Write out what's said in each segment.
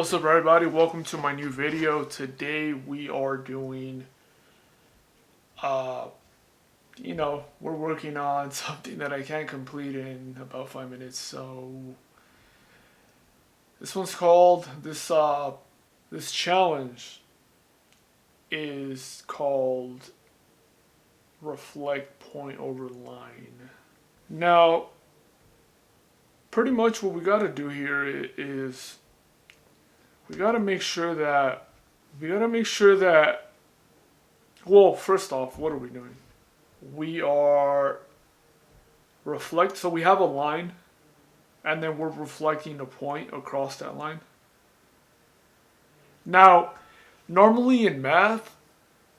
What's up, everybody? Welcome to my new video. Today we are doing uh we're working on something that I can't complete in about 5 minutes. So this one's called this challenge is called reflect point over line. Now, pretty much what we got to do here is we got to make sure that well, first off, what are we doing? We are so we have a line, and then we're reflecting a point across that line. Now, normally in math,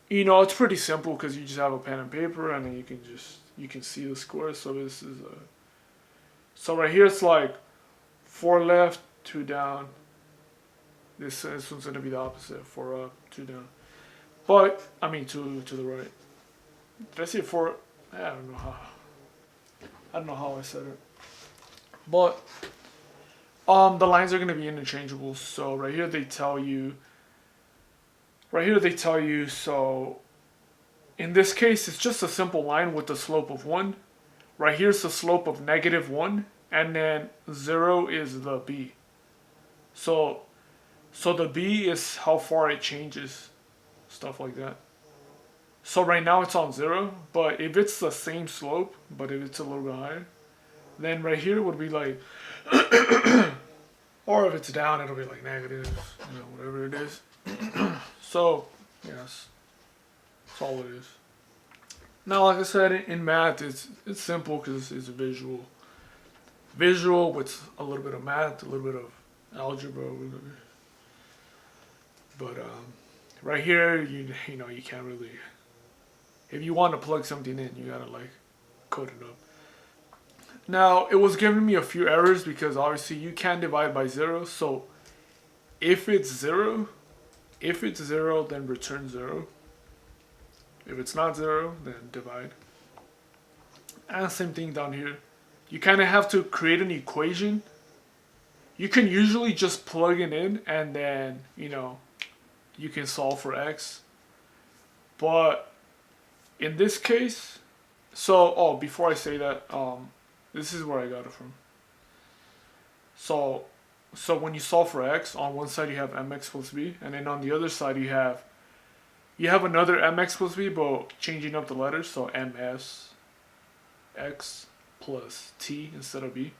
it's pretty simple because you just have a pen and paper, and then you can see the square. So so right here it's like 4 left, 2 down. This one's gonna be the opposite, 4 up, 2 down. But I mean to the right. Did I say 4? I don't know how I said it. But the lines are gonna be interchangeable. So right here they tell you. So in this case, it's just a simple line with the slope of 1. Right here's the slope of -1, and then 0 is the b. So the b is how far it changes, stuff like that. So right now it's on 0, but if it's the same slope, but if it's a little bit higher, then right here would be like, or if it's down, it'll be like negative, whatever it is. So, yes, that's all it is. Now, like I said, in math, it's simple because it's visual. Visual with a little bit of math, a little bit of algebra, whatever. But right here, you can't really. If you want to plug something in, you gotta like code it up. Now, it was giving me a few errors because obviously you can't divide by 0. So if it's 0, then return 0. If it's not 0, then divide. And same thing down here. You kind of have to create an equation. You can usually just plug it in and then, you can solve for x. But in this case, before I say that, this is where I got it from. So when you solve for x, on one side you have mx plus b, and then on the other side you have another mx plus b, but changing up the letters, so ms x plus t instead of b,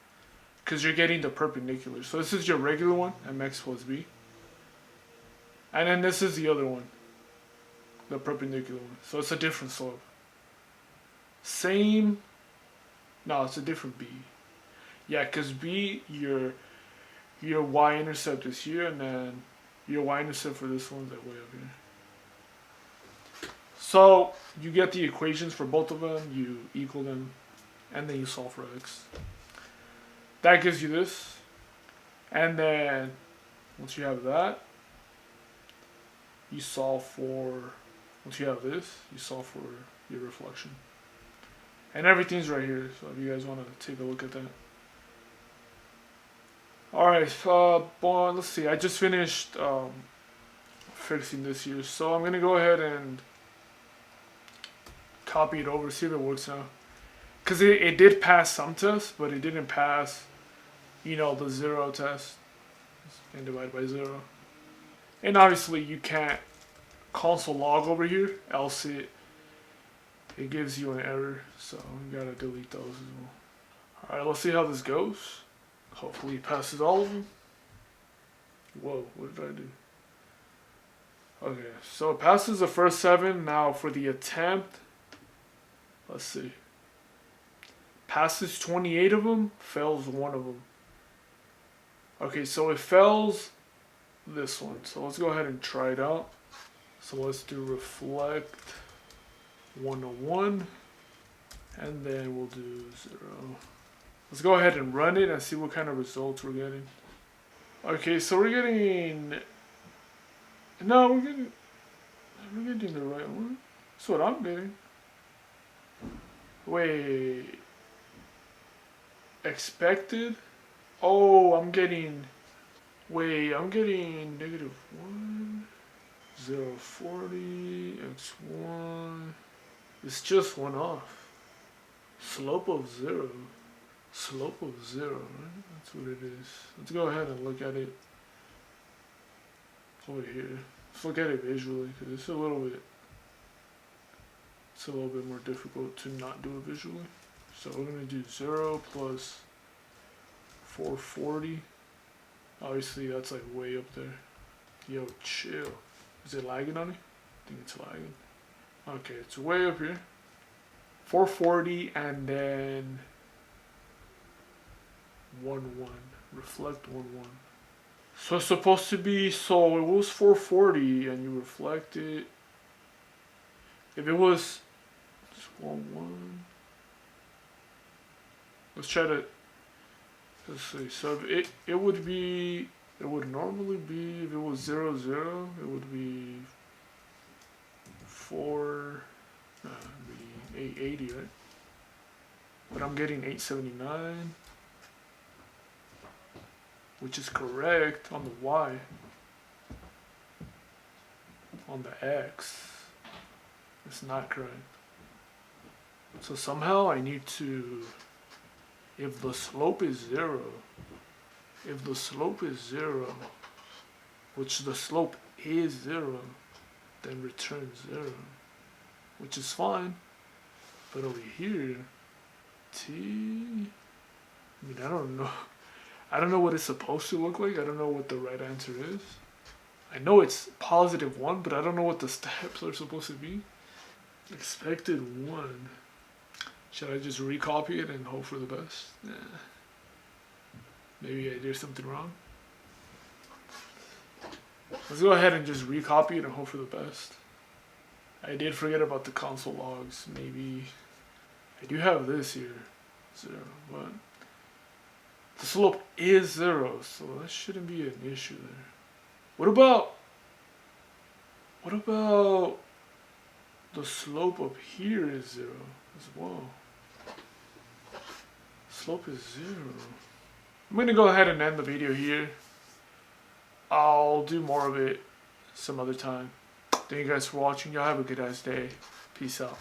because you're getting the perpendicular. So this is your regular one, mx plus b, and then this is the other one, the perpendicular one. So it's a different slope. It's a different b. Yeah, because b, your y-intercept is here, and then your y-intercept for this one's that way up here. So you get the equations for both of them, you equal them, and then you solve for x. That gives you this. And then once you have that, once you have this, you solve for your reflection. And everything's right here, so if you guys want to take a look at that. Alright, let's see. I just finished fixing this here, so I'm going to go ahead and copy it over, see if it works now. Because it did pass some tests, but it didn't pass, the 0 test. And divide by 0. And obviously you can't console log over here, else it gives you an error, so you gotta delete those as well. Alright, let's see how this goes. Hopefully it passes all of them. Whoa, what did I do? Okay, so it passes the first 7. Now for the attempt, let's see. Passes 28 of them, fails 1 of them. Okay, so it fails this one. So let's go ahead and try it out. So let's do reflect 101, and then we'll do 0. Let's go ahead and run it and see what kind of results we're getting. Okay, so we're getting the right one. That's what I'm getting. Wait, expected? Oh, I'm getting Wait, I'm getting -1, 0, 40, x1. It's just one off. Slope of 0. Slope of 0, right? That's what it is. Let's go ahead and look at it over here. Let's look at it visually, because it's a little bit more difficult to not do it visually. So we're gonna do 0 plus 440. Obviously that's like way up there. Yo, chill. Is it lagging on me? I think it's lagging. Okay, it's way up here. 440 and then 1, 1. Reflect 1, 1. So it's supposed to be, so it was 440 and you reflect it. If it was 1, 1. Let's try to, let's see. So if it would be, it would normally be, if it was 0, 0, it would be 4, it'd be 880, right? But I'm getting 879, which is correct on the Y. On the X, it's not correct. So somehow I need to, if the slope is 0, which the slope is 0, then return 0, which is fine. But over here, T, I mean, I don't know what it's supposed to look like. I don't know what the right answer is. I know it's +1, but I don't know what the steps are supposed to be. Expected 1. Should I just recopy it and hope for the best? Nah. Maybe I did something wrong. Let's go ahead and just recopy it and hope for the best. I did forget about the console logs. Maybe I do have this here, 0, but the slope is 0, so that shouldn't be an issue there. What about the slope up here is 0 as well? Slope is 0. I'm gonna go ahead and end the video here. I'll do more of it some other time. Thank you guys for watching. Y'all have a good ass day. Peace out.